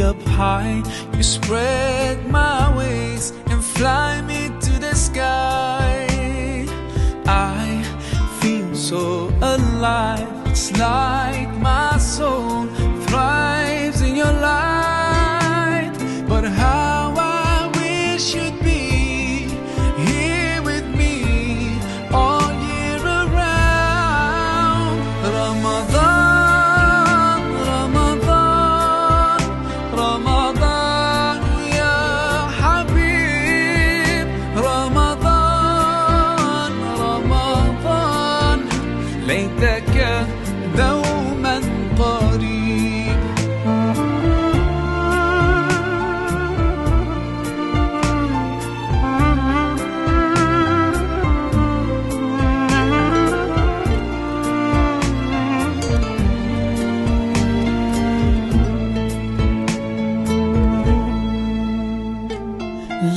up high. You spread my wings and fly me to the sky. I feel so alive. It's like my soul thrives in your light. But how I wish you'd be here with me all year around. Ramadan, Ramadan, Ramadan, ya Habib. Ramadan, Ramadan, ليتك دوما قريب.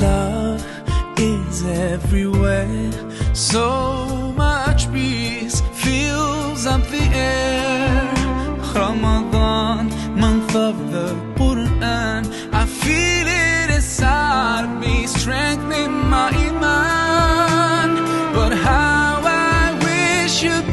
Love is everywhere, so much peace fills up the air. Ramadan, month of the Quran, I feel it inside me, strengthening my iman. But how I wish you'd